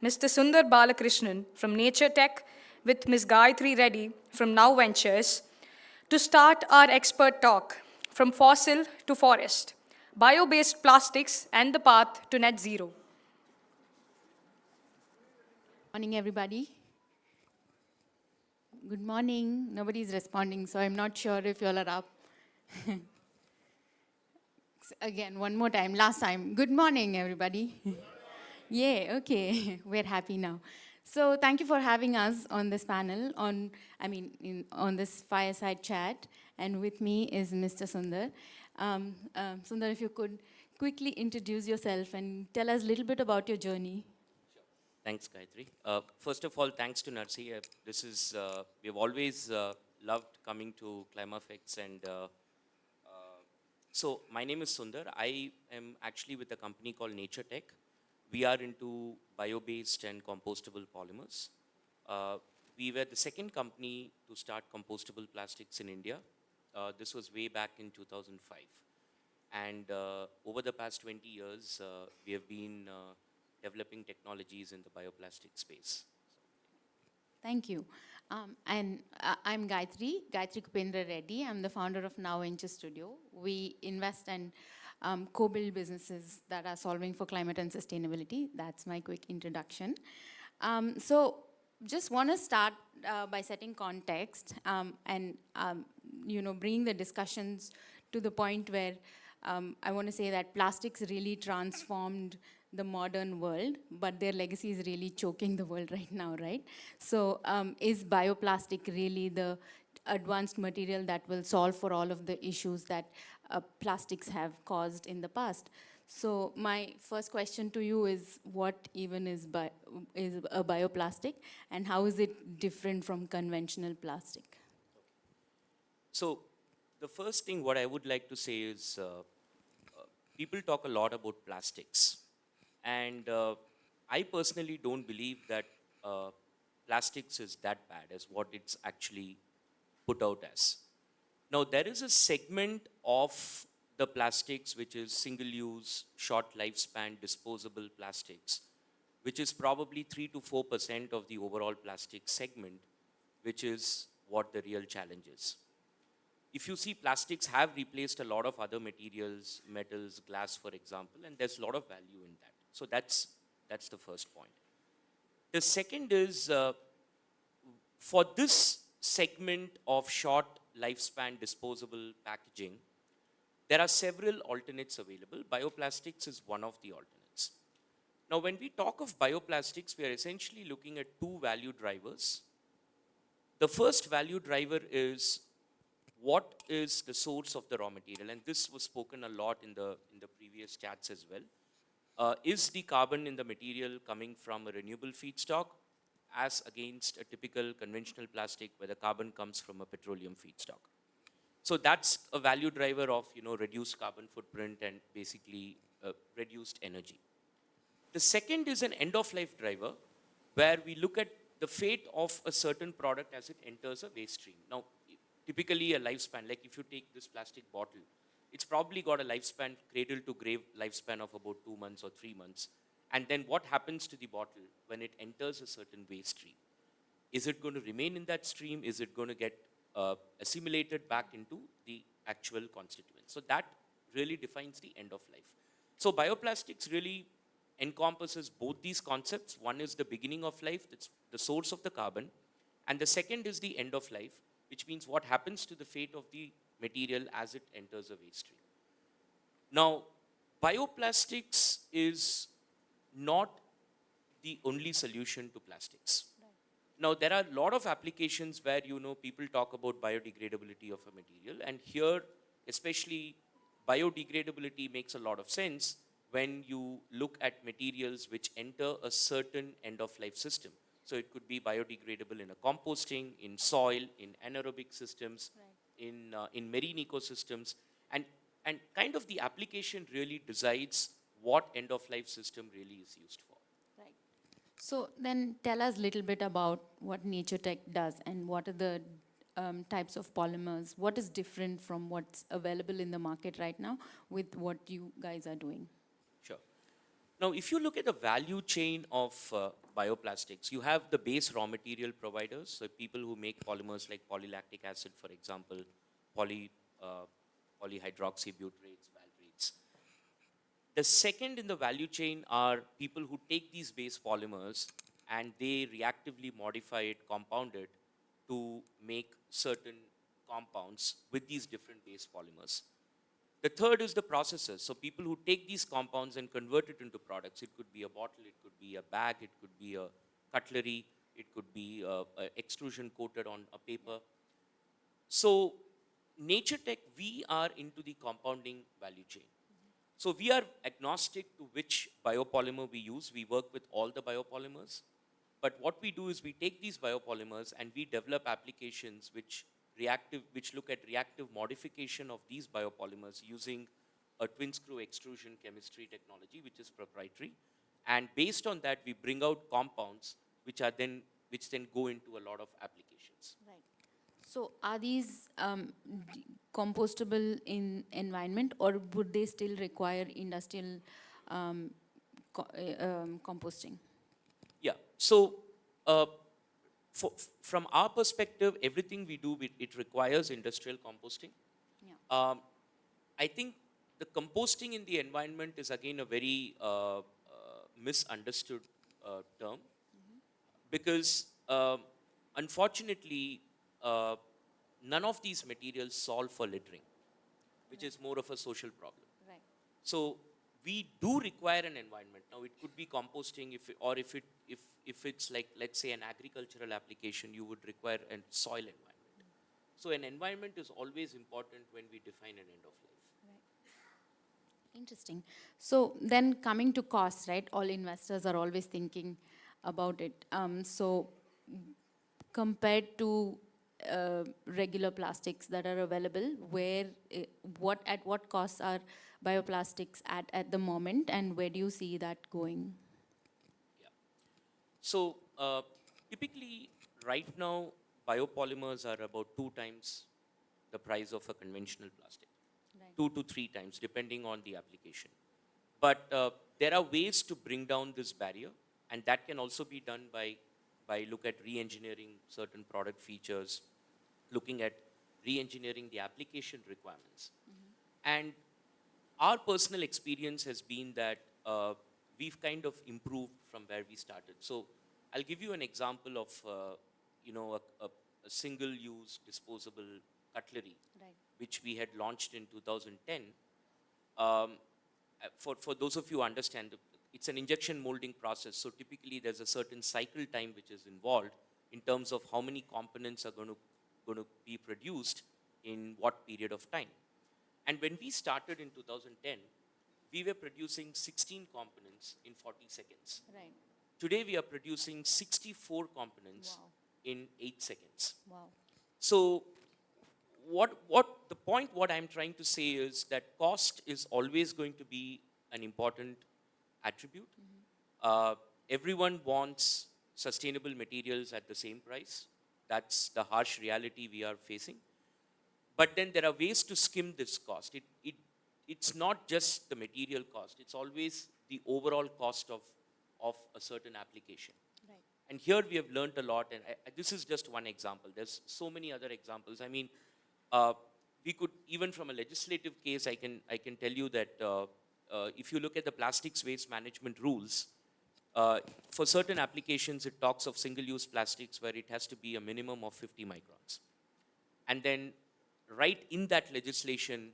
Mr. Sunder Balakrishnan from Natur Tec with Ms. Gayathri Reddy from Now Ventures to start our expert talk from fossil to forest, bio-based plastics and the path to net zero. Morning, everybody. Good morning. Nobody's responding, so I'm not sure if you all are up. Again, one more time, last time. Good morning, everybody. Yeah, okay, we're happy now. So thank you for having us on this panel, on this fireside chat. And with me is Mr. Sunder. Sundar, if you could quickly introduce yourself and tell us a little bit about your journey. Thanks, Gayathri. First of all, thanks to Narsi. We've always loved coming to CLIMAFIX. So my name is Sundar. I am actually with a company called Natur Tec. We are into bio-based and compostable polymers. We were the second company to start compostable plastics in India. This was way back in 2005. And over the past 20 years, we have been developing technologies in the bioplastic space. Thank you. I'm Gayathri Kupendra Reddy. I'm the founder of Now Ventures Studio. We invest and co-build businesses that are solving for climate and sustainability. That's my quick introduction. So just want to start by setting context and bringing the discussions to the point where I want to say that plastics really transformed the modern world, but their legacy is really choking the world right now, right? So is bioplastic really the advanced material that will solve for all of the issues that plastics have caused in the past? So my first question to you is, what even is a bioplastic, and how is it different from conventional plastic? So the first thing what I would like to say is people talk a lot about plastics. And I personally don't believe that plastics is that bad as what it's actually put out as. Now, there is a segment of the plastics which is single-use, short lifespan, disposable plastics, which is probably 3 to 4% of the overall plastic segment, which is what the real challenge is. If you see, plastics have replaced a lot of other materials, metals, glass, for example, and there's a lot of value in that. So that's the first point. The second is, for this segment of short lifespan disposable packaging, there are several alternates available. Bioplastics is one of the alternates. Now, when we talk of bioplastics, we are essentially looking at two value drivers. The first value driver is what is the source of the raw material, and this was spoken a lot in the previous chats as well. Is the carbon in the material coming from a renewable feedstock as against a typical conventional plastic where the carbon comes from a petroleum feedstock? So that's a value driver of reduced carbon footprint and basically reduced energy. The second is an end-of-life driver where we look at the fate of a certain product as it enters a waste stream. Now, typically a lifespan, like if you take this plastic bottle, it's probably got a lifespan, cradle to grave lifespan of about 2 months or 3 months. And then what happens to the bottle when it enters a certain waste stream? Is it going to remain in that stream? Is it going to get assimilated back into the actual constituents? So that really defines the end of life. So bioplastics really encompasses both these concepts. One is the beginning of life, that's the source of the carbon. And the second is the end of life, which means what happens to the fate of the material as it enters a waste stream. Now, bioplastics is not the only solution to plastics. Right. Now, there are a lot of applications where, people talk about biodegradability of a material. And here, especially, biodegradability makes a lot of sense when you look at materials which enter a certain end-of-life system. So it could be biodegradable in a composting, in soil, in anaerobic systems, right, in marine ecosystems, and kind of the application really decides what end-of-life system really is used for. Right. So then tell us a little bit about what Natur Tec does and what are the types of polymers. What is different from what's available in the market right now with what you guys are doing? Sure. Now, if you look at the value chain of bioplastics, you have the base raw material providers, so people who make polymers like polylactic acid, for example, poly, uh, polyhydroxybutyrates, valerates. The second in the value chain are people who take these base polymers and they reactively modify it, compound it to make certain compounds with these different base polymers. The third is the processors. So people who take these compounds and convert it into products. It could be a bottle, it could be a bag, it could be a cutlery, it could be a extrusion coated on a paper. So Nature Tech, we are into the compounding value chain. So we are agnostic to which biopolymer we use. We work with all the biopolymers. But what we do is we take these biopolymers and we develop applications which look at reactive modification of these biopolymers using a twin screw extrusion chemistry technology, which is proprietary. And based on that, we bring out compounds which then go into a lot of applications. Right. So are these compostable in environment, or would they still require industrial composting? Yeah. So uh, from our perspective, everything we do, it requires industrial composting. Yeah. I think the composting in the environment is again a very misunderstood term, because unfortunately, uh, none of these materials solve for littering, which is more of a social problem. Right. So we do require an environment. Now it could be composting, if it's like, let's say, an agricultural application, you would require a soil environment. So an environment is always important when we define an end of life. Interesting. So then coming to costs, right? All investors are always thinking about it. So compared to regular plastics that are available, at what costs are bioplastics at the moment, and where do you see that going? Yeah. So typically, right now, biopolymers are about 2 times the price of a conventional plastic. Right. 2 to 3 times, depending on the application. But there are ways to bring down this barrier, and that can also be done by look at re-engineering certain product features, looking at re-engineering the application requirements. And our personal experience has been that we've kind of improved from where we started. So I'll give you an example of a single-use disposable cutlery, Right. which we had launched in 2010. For those of you who understand, it's an injection molding process. So typically there's a certain cycle time which is involved in terms of how many components are going to be produced in what period of time. And when we started in 2010, we were producing 16 components in 40 seconds. Right. Today we are producing 64 components Wow. in 8 seconds. Wow. So what I'm trying to say is that cost is always going to be an important attribute. Everyone wants sustainable materials at the same price. That's the harsh reality we are facing. But then there are ways to skim this cost. It's not just the material cost. It's always the overall cost of a certain application. Right. And here we have learned a lot, and this is just one example. There's so many other examples. I mean, we could, even from a legislative case, I can tell you that if you look at the plastics waste management rules, for certain applications, it talks of single-use plastics where it has to be a minimum of 50 microns. And then right in that legislation,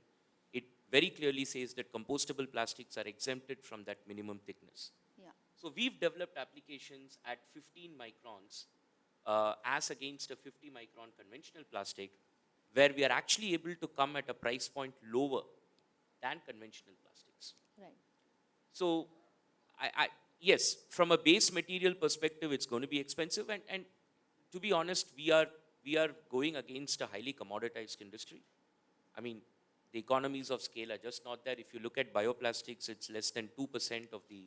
it very clearly says that compostable plastics are exempted from that minimum thickness. Yeah. So we've developed applications at 15 microns as against a 50 micron conventional plastic, where we are actually able to come at a price point lower than conventional plastics. Right. So yes, from a base material perspective, it's going to be expensive. And to be honest, we are going against a highly commoditized industry. I mean, the economies of scale are just not there. If you look at bioplastics, it's less than 2% of the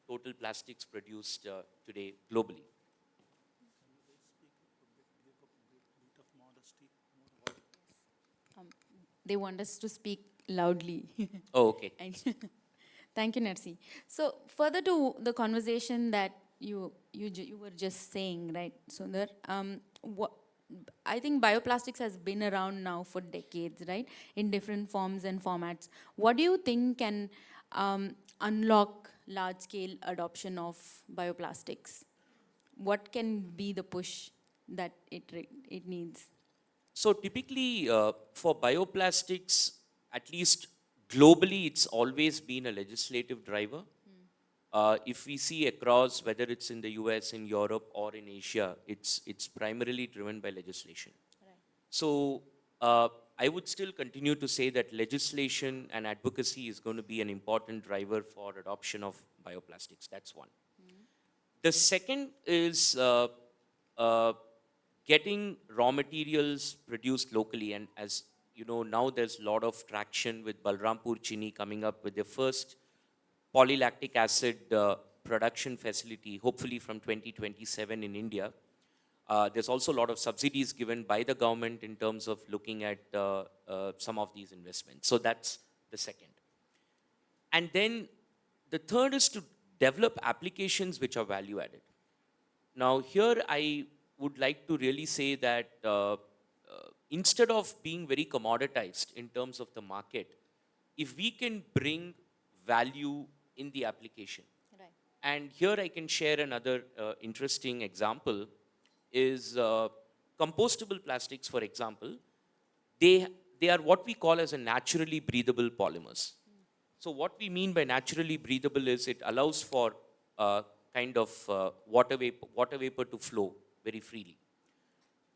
total plastics produced today globally. They want us to speak loudly. Oh, okay. And Thank you, Narsi. So further to the conversation that you were just saying, right, Sundar? What I think bioplastics has been around now for decades, right, in different forms and formats. What do you think can unlock large-scale adoption of bioplastics? What can be the push that it needs? So typically, for bioplastics, at least globally, it's always been a legislative driver. If we see across, whether it's in the US, in Europe, or in Asia, it's primarily driven by legislation. So I would still continue to say that legislation and advocacy is going to be an important driver for adoption of bioplastics. That's one. The second is uh, getting raw materials produced locally. And as you know, now there's a lot of traction with Balrampur Chini coming up with their first polylactic acid production facility, hopefully from 2027 in India. There's also a lot of subsidies given by the government in terms of looking at some of these investments. So that's the second. And then the third is to develop applications which are value added. Now, here I would like to really say that instead of being very commoditized in terms of the market, if we can bring value in the application. Right. And here I can share another interesting example is compostable plastics, for example. They are what we call as a naturally breathable polymers. So what we mean by naturally breathable is it allows for water vapor to flow very freely.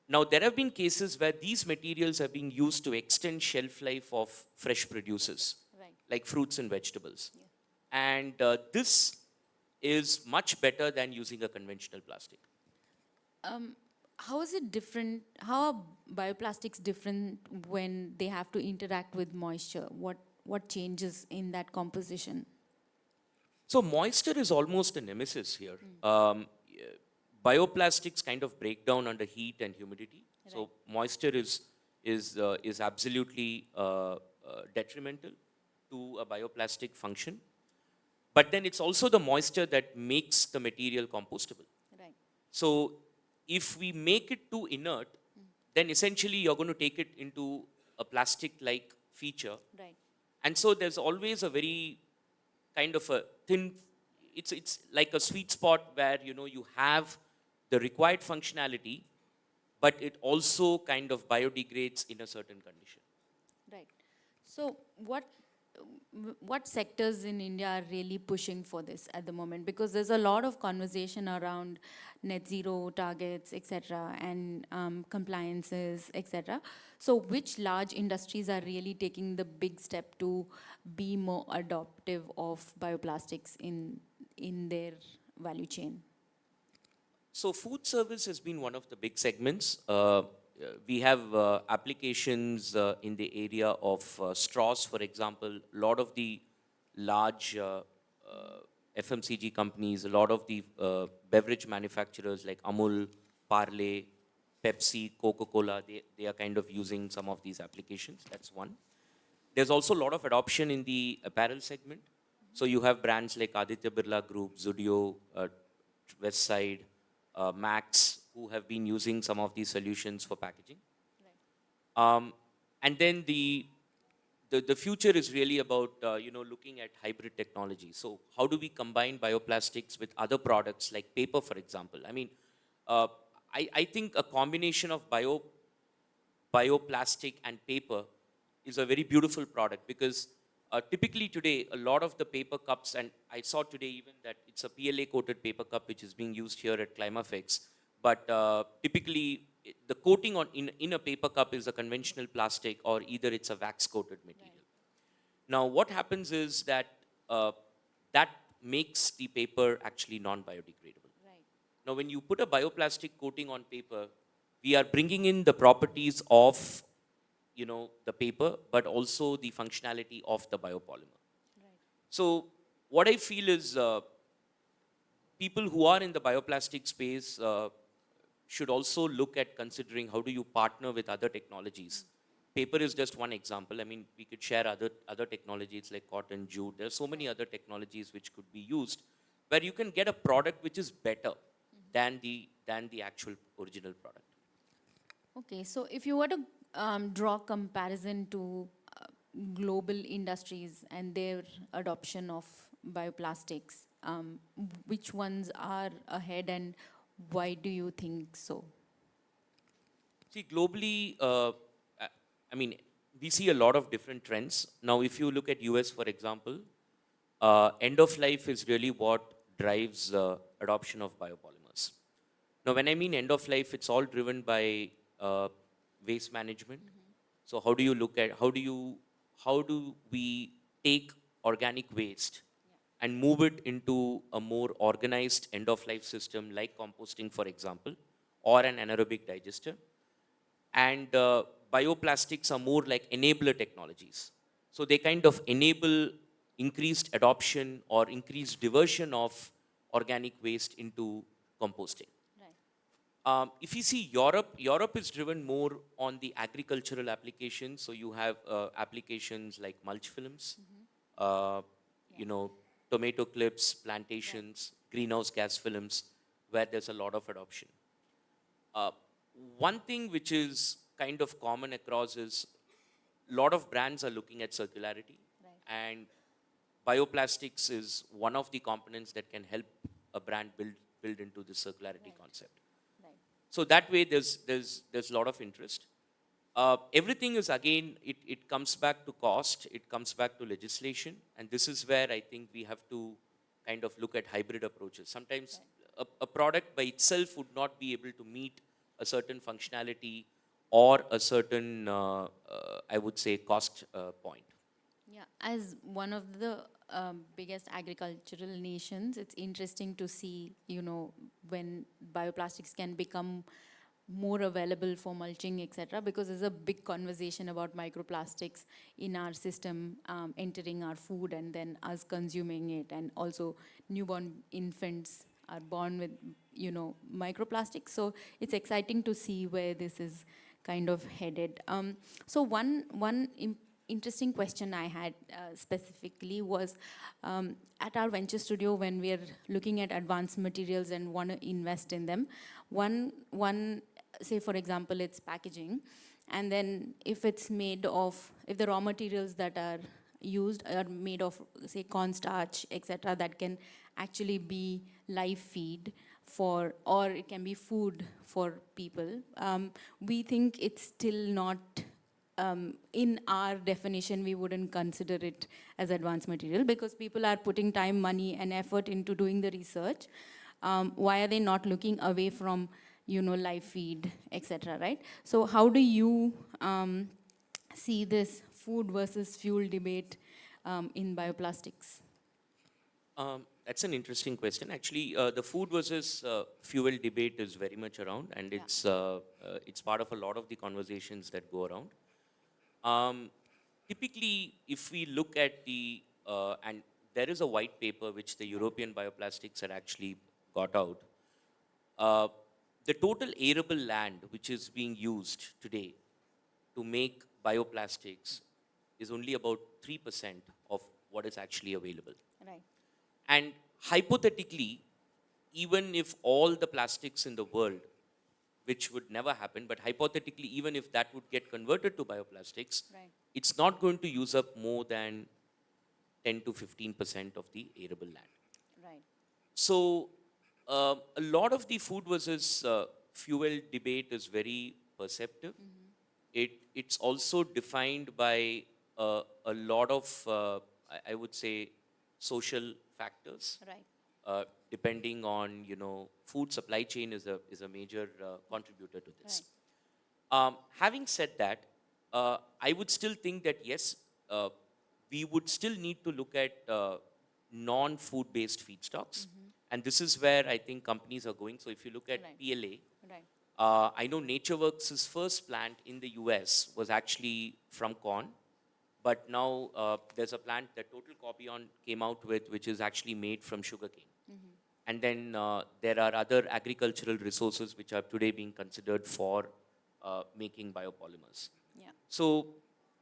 Now, there have been cases where these materials are being used to extend shelf life of fresh produces, Right. like fruits and vegetables. Yeah. And this is much better than using a conventional plastic. How is it different? How are bioplastics different when they have to interact with moisture? What changes in that composition? So moisture is almost a nemesis here. Bioplastics kind of break down under heat and humidity. So moisture is absolutely detrimental to a bioplastic function. But then it's also the moisture that makes the material compostable. Right. So if we make it too inert, then essentially you're going to take it into a plastic-like feature. Right. And so there's always a very kind of a thin, it's like a sweet spot where, you know, you have the required functionality, but it also kind of biodegrades in a certain condition. Right. So what sectors in India are really pushing for this at the moment? Because there's a lot of conversation around net zero targets, etc., and compliances, etc. So which large industries are really taking the big step to be more adoptive of bioplastics in their value chain? So food service has been one of the big segments. We have applications in the area of straws, for example. A lot of the large FMCG companies, a lot of the beverage manufacturers like Amul, Parle, Pepsi, Coca-Cola, they are kind of using some of these applications. That's one. There's also a lot of adoption in the apparel segment. So you have brands like Aditya Birla Group, Zudio, Westside, Max, who have been using some of these solutions for packaging. And then the future is really about looking at hybrid technology. So how do we combine bioplastics with other products like paper, for example? I mean, uh, I think a combination of bioplastic and paper is a very beautiful product because typically today a lot of the paper cups, and I saw today even that it's a PLA coated paper cup which is being used here at CLIMAFIX, but typically the coating in a paper cup is a conventional plastic or either it's a wax coated material. Right. Now what happens is that that makes the paper actually non-biodegradable. Right. Now when you put a bioplastic coating on paper, we are bringing in the properties of the paper, but also the functionality of the biopolymer. Right. So what I feel is people who are in the bioplastic space should also look at considering how do you partner with other technologies paper is just one example. I mean, we could share other technologies like cotton, jute. There are so many other technologies which could be used where you can get a product which is better than the actual original product. Okay, so if you were to draw comparison to global industries and their adoption of bioplastics, which ones are ahead and why do you think so? See, globally, I I mean, we see a lot of different trends. Now, if you look at US, for example, end of life is really what drives adoption of biopolymers. Now, when I mean end of life, it's all driven by waste management. So how do you look at, how do we take organic waste and move it into a more organized end of life system like composting, for example, or an anaerobic digester? And bioplastics are more like enabler technologies. So they kind of enable increased adoption or increased diversion of organic waste into composting. If you see Europe is driven more on the agricultural applications. So you have applications like mulch films, uh, you know, tomato clips, plantations, greenhouse gas films, where there's a lot of adoption. Uh, One thing which is kind of common across is a lot of brands are looking at circularity, and bioplastics is one of the components that can help a brand build into the circularity concept. So that way, there's a lot of interest. Everything is again, it comes back to cost, it comes back to legislation, and this is where I think we have to kind of look at hybrid approaches. Sometimes a product by itself would not be able to meet a certain functionality or a certain, I would say, cost point. Yeah, as one of the biggest agricultural nations, it's interesting to see, you know, when bioplastics can become more available for mulching, etc. Because there's a big conversation about microplastics in our system entering our food and then us consuming it, and also newborn infants are born with, you know, microplastics. So it's exciting to see where this is kind of headed. So one interesting question I had specifically was at our venture studio, when we're looking at advanced materials and want to invest in them, one say for example it's packaging, and then if it's made of, if the raw materials that are used are made of say cornstarch, etc., that can actually be live feed for, or it can be food for people, we think it's still not in our definition, we wouldn't consider it as advanced material because people are putting time, money, and effort into doing the research. Why are they not looking away from, you know, live feed, etc., right? So how do you see this food versus fuel debate in bioplastics? That's an interesting question. Actually, the food versus fuel debate is very much around, and it's part of a lot of the conversations that go around. Typically, if we look at and there is a white paper which the European bioplastics had actually got out. Uh, the total arable land which is being used today to make bioplastics is only about 3% of what is actually available. Right. And hypothetically, even if all the plastics in the world, which would never happen, but hypothetically, even if that would get converted to bioplastics, Right. it's not going to use up more than 10 to 15% of the arable land. Right. So, a lot of the food versus fuel debate is very perceptive. It's also defined by a lot of, I would say, social factors. Right. Depending on, food supply chain is a major contributor to this. Having said that, I would still think that yes, we would still need to look at non-food based feedstocks. And this is where I think companies are going. So if you look at Right. PLA, Right. I know NatureWorks' first plant in the US was actually from corn. But now there's a plant that Total Copy On came out with, which is actually made from sugarcane. And then there are other agricultural resources which are today being considered for making biopolymers. Yeah. So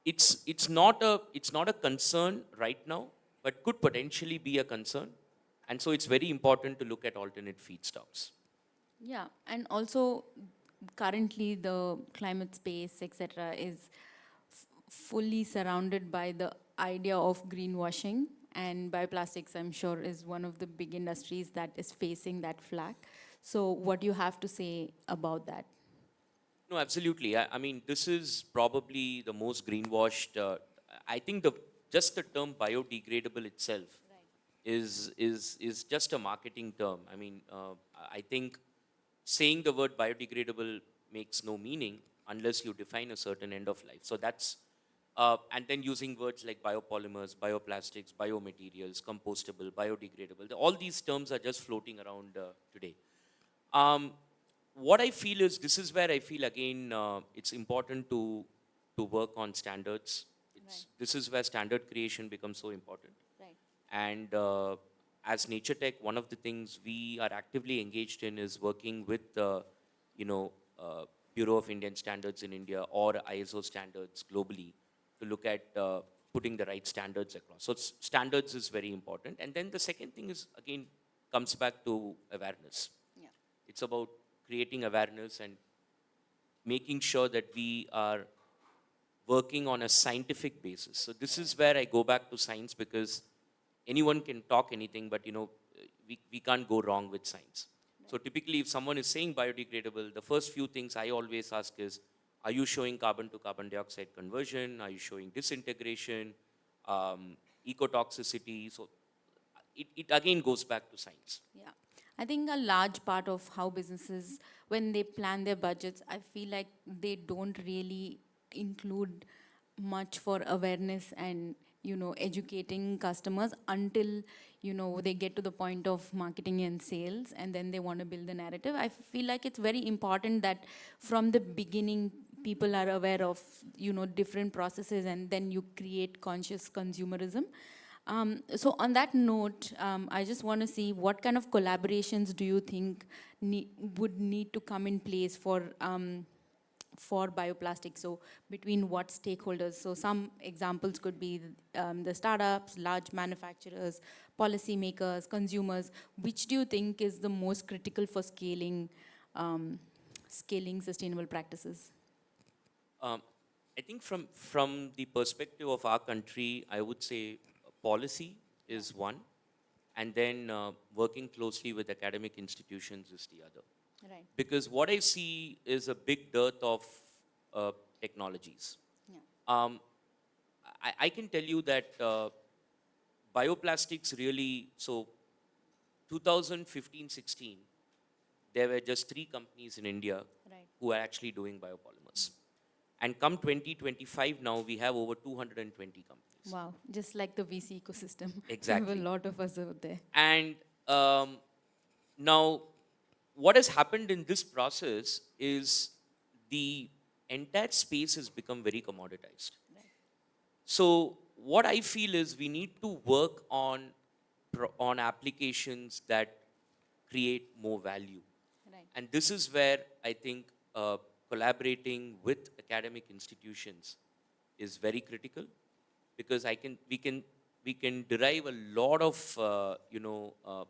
it's not a concern right now, but could potentially be a concern. And so it's very important to look at alternate feedstocks. Yeah, and also currently the climate space, etc., is fully surrounded by the idea of greenwashing, and bioplastics, I'm sure, is one of the big industries that is facing that flag. So, what do you have to say about that? No, absolutely. I mean, this is probably the most greenwashed. I think just the term biodegradable itself is just a marketing term. I mean, I think saying the word biodegradable makes no meaning unless you define a certain end of life. So that's and then using words like biopolymers, bioplastics, biomaterials, compostable, biodegradable. All these terms are just floating around today. Um, what I feel is this is where I feel again it's important to work on standards. This is where standard creation becomes so important. Right. And as Nature Tech, one of the things we are actively engaged in is working with the, you know, Bureau of Indian Standards in India or ISO standards globally to look at putting the right standards across. So standards is very important. And then the second thing is, again, comes back to awareness. Yeah. It's about creating awareness and making sure that we are working on a scientific basis. So this is where I go back to science, because anyone can talk anything, but we can't go wrong with science. So typically if someone is saying biodegradable, the first few things I always ask is, are you showing carbon to carbon dioxide conversion? Are you showing disintegration, ecotoxicity? So it again goes back to science. Yeah. I think a large part of how businesses, when they plan their budgets, I feel like they don't really include much for awareness and, educating customers until, they get to the point of marketing and sales, and then they want to build the narrative. I feel like it's very important that from the beginning, people are aware of, different processes, and then you create conscious consumerism. So on that note, I just want to see what kind of collaborations do you think would need to come in place for bioplastics? So between what stakeholders? So some examples could be the startups, large manufacturers, policymakers, consumers. Which do you think is the most critical for scaling sustainable practices? Um, I think from the perspective of our country, I would say policy is one, and then working closely with academic institutions is the other. Right. Because what I see is a big dearth of technologies. Yeah. I can tell you that bioplastics really, so 2015-16, there were just 3 companies in India Right. who are actually doing biopolymers. And come 2025 now, we have over 220 companies. Wow, just like the VC ecosystem. Exactly. We have a lot of us out there. And now, what has happened in this process is the entire space has become very commoditized. So what I feel is we need to work on applications that create more value. Right. And this is where I think collaborating with academic institutions is very critical, because we can derive a lot of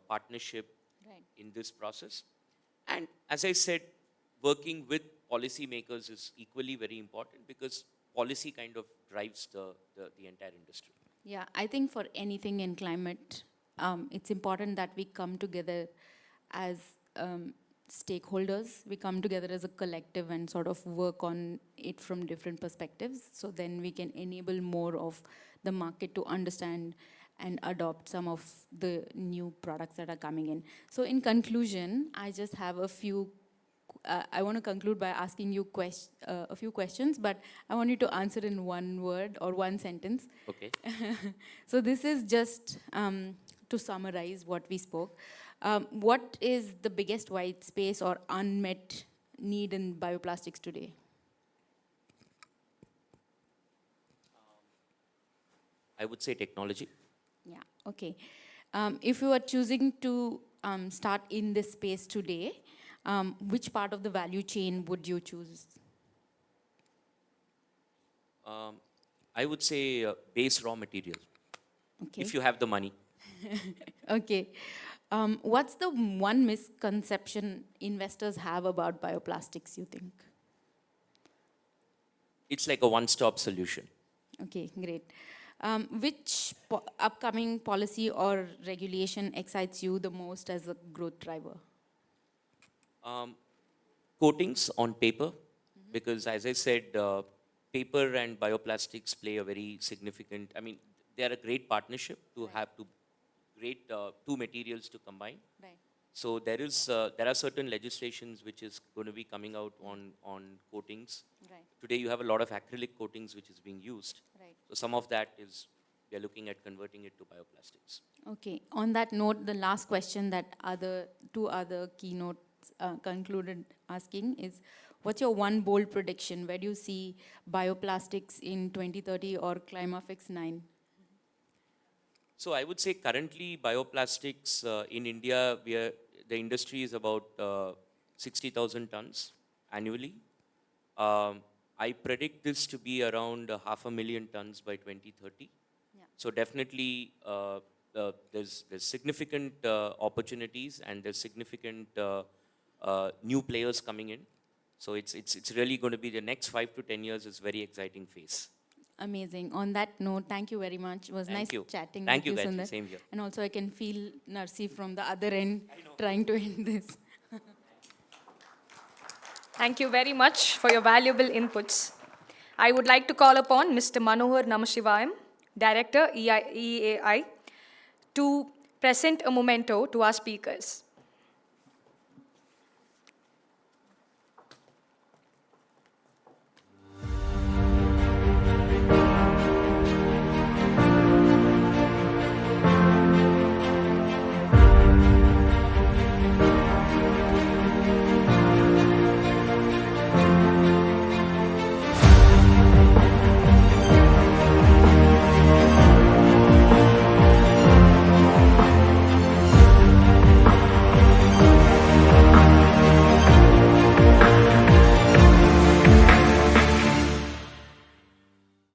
partnership Right. in this process. And as I said, working with policymakers is equally very important, because policy kind of drives the entire industry. Yeah, I think for anything in climate, it's important that we come together as stakeholders. We come together as a collective and sort of work on it from different perspectives. So then we can enable more of the market to understand and adopt some of the new products that are coming in. So in conclusion, I just have a few I want to conclude by asking you a few questions, but I want you to answer in one word or one sentence. Okay. So this is just to summarize what we spoke. What is the biggest white space or unmet need in bioplastics today? I would say technology. Yeah, okay. If you are choosing to start in this space today, which part of the value chain would you choose? Um, I would say base raw material, Okay. if you have the money. Okay. What's the one misconception investors have about bioplastics, you think? It's like a one-stop solution. Okay, great. Which upcoming policy or regulation excites you the most as a growth driver? Coatings on paper, because as I said, paper and bioplastics play a very significant, I mean, they are a great partnership to have two materials to combine. Right. So there are certain legislations which is going to be coming out on coatings. Right. Today you have a lot of acrylic coatings which is being used. Right. So some of that is, we are looking at converting it to bioplastics. Okay. On that note, the last question that two other keynotes concluded asking is, what's your one bold prediction? Where do you see bioplastics in 2030 or CLIMAFIX 9? So I would say currently bioplastics in India, the industry is about 60,000 tons annually. I predict this to be around 500,000 tons by 2030. Yeah. So definitely there's significant opportunities, and there's significant new players coming in. So it's really going to be the next 5 to 10 years is very exciting phase. Amazing. On that note, thank you very much. It was Thank nice you. chatting Thank with you, you, Gayathri. Sunder. Same here. And also I can feel Narsi from the other end trying to end this. Thank you very much for your valuable inputs. I would like to call upon Mr. Manohar Namashivayam, Director, EAI, to present a memento to our speakers.